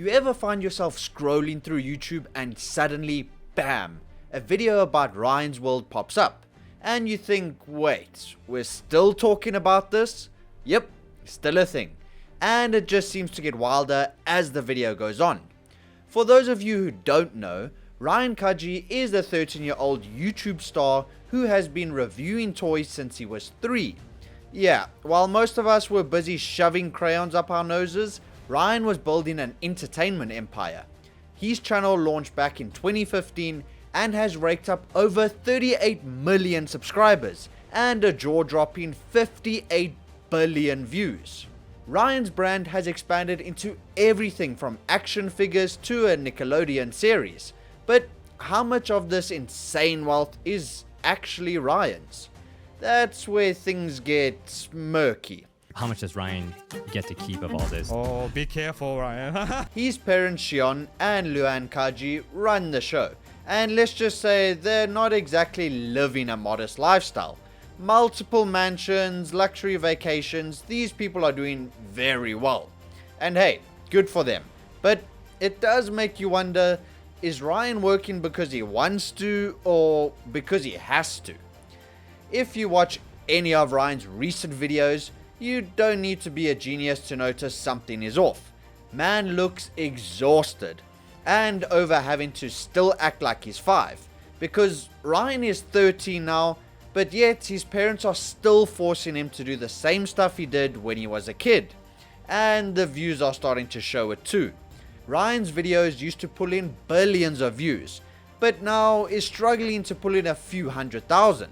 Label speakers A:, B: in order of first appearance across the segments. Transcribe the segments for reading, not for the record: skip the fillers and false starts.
A: You ever find yourself scrolling through YouTube and suddenly, bam, a video about Ryan's World pops up, and you think, wait, we're still talking about this? Yep, still a thing, and it just seems to get wilder as the video goes on. For those of you who don't know, Ryan Kaji is a 13-year-old YouTube star who has been reviewing toys since he was 3. Yeah, while most of us were busy shoving crayons up our noses, Ryan was building an entertainment empire. His channel launched back in 2015 and has raked up over 38 million subscribers and a jaw-dropping 58 billion views. Ryan's brand has expanded into everything from action figures to a Nickelodeon series. But how much of this insane wealth is actually Ryan's? That's where things get murky.
B: How much does Ryan get to keep of all this?
C: Oh, be careful, Ryan.
A: His parents Shion and Loann Kaji run the show, and let's just say they're not exactly living a modest lifestyle. Multiple mansions, luxury vacations, these people are doing very well. And hey, good for them. But it does make you wonder, is Ryan working because he wants to or because he has to? If you watch any of Ryan's recent videos, you don't need to be a genius to notice something is off. Man looks exhausted and over having to still act like he's 5, because Ryan is 13 now, but yet his parents are still forcing him to do the same stuff he did when he was a kid, and the views are starting to show it too. Ryan's videos used to pull in billions of views, but now is struggling to pull in a few 100,000.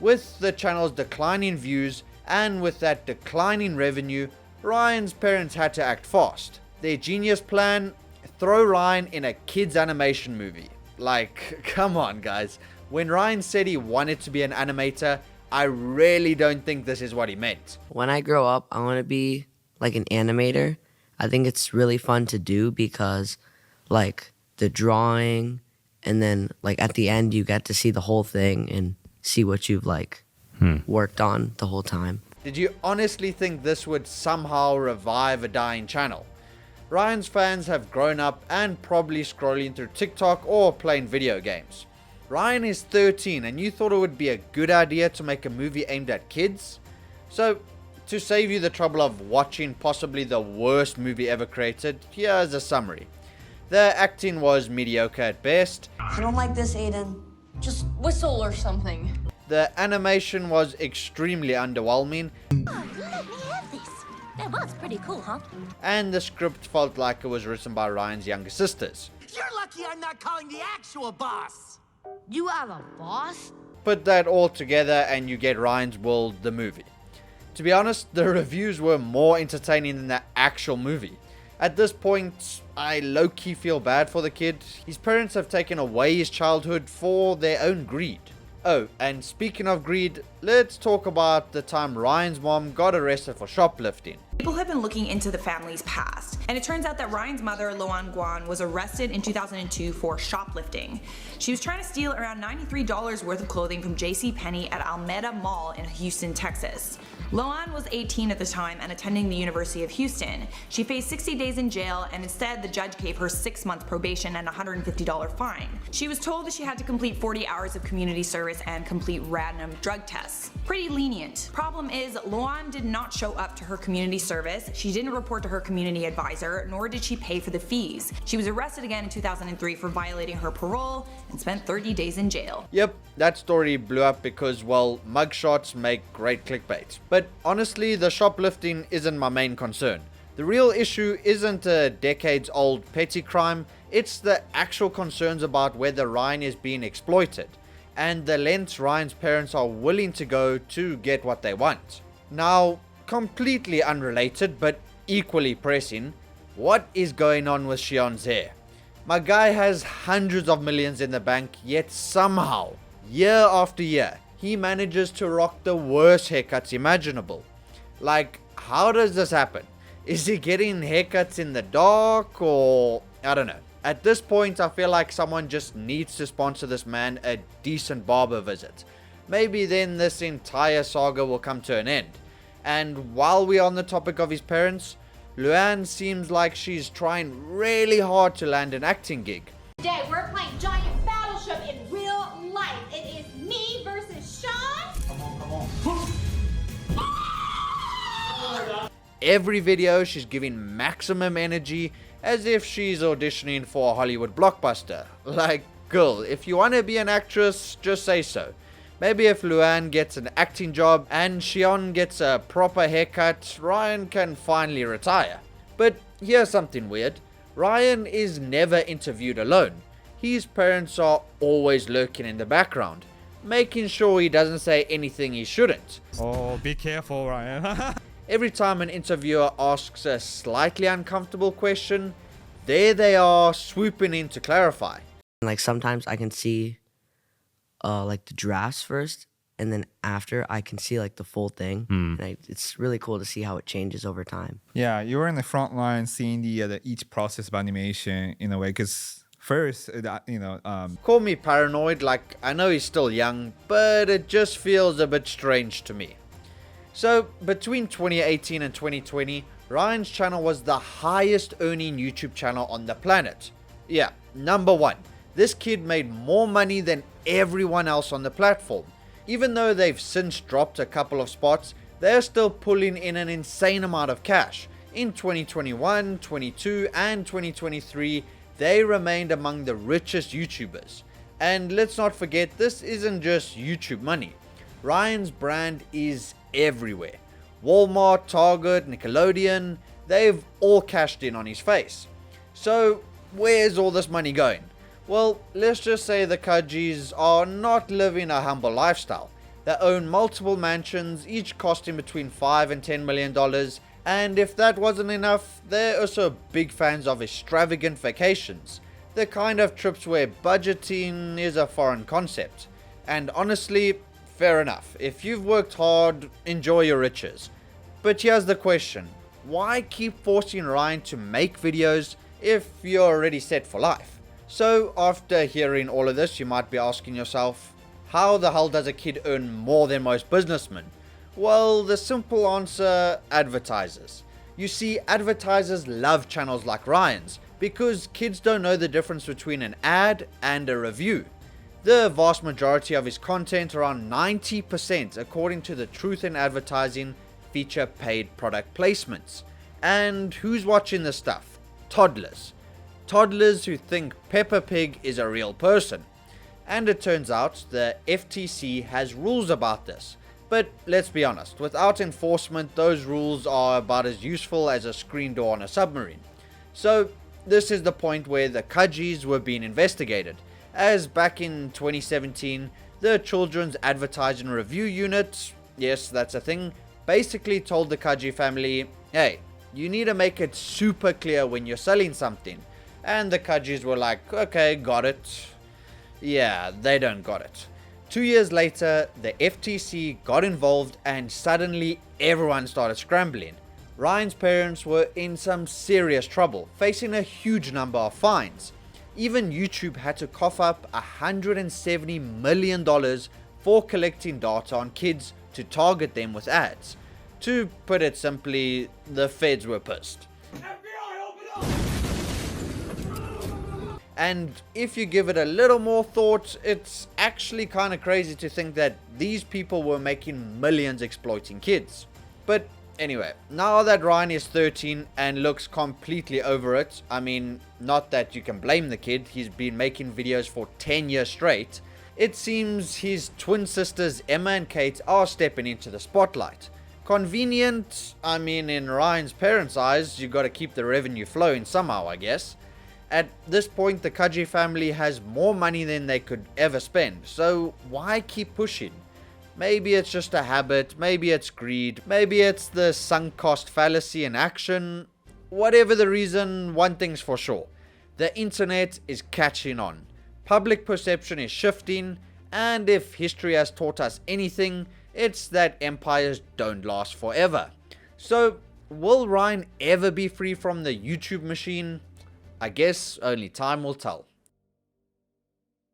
A: With the channel's declining views and with that declining revenue, Ryan's parents had to act fast. Their genius plan? Throw Ryan in a kids animation movie. Like, come on guys. When Ryan said he wanted to be an animator, I really don't think this is what he meant.
D: When I grow up, I want to be like an animator. I think it's really fun to do because like the drawing and then like at the end you get to see the whole thing and see what you've like worked on the whole time.
A: Did you honestly think this would somehow revive a dying channel? Ryan's fans have grown up and probably scrolling through TikTok or playing video games. Ryan is 13 and you thought it would be a good idea to make a movie aimed at kids? So, to save you the trouble of watching possibly the worst movie ever created, here's a summary. The acting was mediocre at best.
E: I don't like this, Aiden.
F: Just whistle or something.
A: The animation was extremely underwhelming.
G: Oh, let me have this. That was pretty cool, huh?
A: And the script felt like it was written by Ryan's younger sisters.
E: You're lucky I'm not calling the actual boss.
G: You are the boss?
A: Put that all together and you get Ryan's World, the movie. To be honest, the reviews were more entertaining than the actual movie. At this point, I low-key feel bad for the kid. His parents have taken away his childhood for their own greed. Oh, and speaking of greed, let's talk about the time Ryan's mom got arrested for shoplifting.
H: People have been looking into the family's past, and it turns out that Ryan's mother, Loann, was arrested in 2002 for shoplifting. She was trying to steal around $93 worth of clothing from JCPenney at Alameda Mall in Houston, Texas. Loann was 18 at the time and attending the University of Houston. She faced 60 days in jail, and instead the judge gave her 6 months probation and a $150 fine. She was told that she had to complete 40 hours of community service and complete random drug tests. Pretty lenient. Problem is, Loann did not show up to her community service, she didn't report to her community advisor, nor did she pay for the fees. She was arrested again in 2003 for violating her parole and spent 30 days in jail.
A: Yep, that story blew up because, well, mugshots make great clickbait. But honestly, the shoplifting isn't my main concern. The real issue isn't a decades-old petty crime, it's the actual concerns about whether Ryan is being exploited, and the lengths Ryan's parents are willing to go to get what they want. Now, completely unrelated but equally pressing, what is going on with Shion's hair? My guy has hundreds of millions in the bank, yet somehow, year after year, he manages to rock the worst haircuts imaginable. Like, how does this happen? Is he getting haircuts in the dark, or I don't know. At this point, I feel like someone just needs to sponsor this man a decent barber visit. Maybe then this entire saga will come to an end. And while we're on the topic of his parents, Loann seems like she's trying really hard to land an acting gig.
G: Today we're playing Giant Battleship in real life. It is me versus Sean. Come on.
A: Every video she's giving maximum energy as if she's auditioning for a Hollywood blockbuster. Like, girl, if you want to be an actress, just say so. Maybe if Loann gets an acting job and Shion gets a proper haircut, Ryan can finally retire. But here's something weird. Ryan is never interviewed alone. His parents are always lurking in the background, making sure he doesn't say anything he shouldn't.
C: Oh, be careful, Ryan.
A: Every time an interviewer asks a slightly uncomfortable question, there they are swooping in to clarify.
D: Like sometimes I can see like the drafts first, and then after I can see like the full thing. And it's really cool to see how it changes over time.
I: Yeah, you were in the front line seeing the each process of animation in a way, because first,
A: Call me paranoid, like I know he's still young, but it just feels a bit strange to me. So, between 2018 and 2020, Ryan's channel was the highest earning YouTube channel on the planet. Yeah, number one. This kid made more money than everyone else on the platform. Even though they've since dropped a couple of spots, they're still pulling in an insane amount of cash. In 2021, 22, and 2023, they remained among the richest YouTubers. And let's not forget, this isn't just YouTube money. Ryan's brand is everywhere. Walmart, Target, Nickelodeon, they've all cashed in on his face. So, where's all this money going? Well, let's just say the Kajis are not living a humble lifestyle. They own multiple mansions, each costing between $5 and $10 million, and if that wasn't enough, they're also big fans of extravagant vacations, the kind of trips where budgeting is a foreign concept. And honestly, fair enough. If you've worked hard, enjoy your riches. But here's the question. Why keep forcing Ryan to make videos if you're already set for life? So after hearing all of this, you might be asking yourself, how the hell does a kid earn more than most businessmen? Well, the simple answer, advertisers. You see, advertisers love channels like Ryan's because kids don't know the difference between an ad and a review. The vast majority of his content, around 90%, according to the Truth in Advertising, feature paid product placements. And who's watching this stuff? Toddlers. Toddlers who think Peppa Pig is a real person. And it turns out the FTC has rules about this. But let's be honest, without enforcement, those rules are about as useful as a screen door on a submarine. So this is the point where the Kajis were being investigated, as back in 2017, the Children's Advertising Review Unit, yes, that's a thing, basically told the Kaji family, hey, you need to make it super clear when you're selling something. And the Kajis were like, okay, got it. Yeah, they don't got it. 2 years later, the FTC got involved and suddenly everyone started scrambling. Ryan's parents were in some serious trouble, facing a huge number of fines. Even YouTube had to cough up $170 million for collecting data on kids to target them with ads. To put it simply, the feds were pissed. And if you give it a little more thought, it's actually kind of crazy to think that these people were making millions exploiting kids. But anyway, now that Ryan is 13 and looks completely over it, I mean, not that you can blame the kid, he's been making videos for 10 years straight, it seems his twin sisters Emma and Kate are stepping into the spotlight. Convenient, I mean, in Ryan's parents' eyes, you gotta keep the revenue flowing somehow, I guess. At this point, the Kaji family has more money than they could ever spend, so why keep pushing? Maybe it's just a habit, maybe it's greed, maybe it's the sunk cost fallacy in action. Whatever the reason, one thing's for sure. The internet is catching on. Public perception is shifting, and if history has taught us anything, it's that empires don't last forever. So, will Ryan ever be free from the YouTube machine? I guess only time will tell.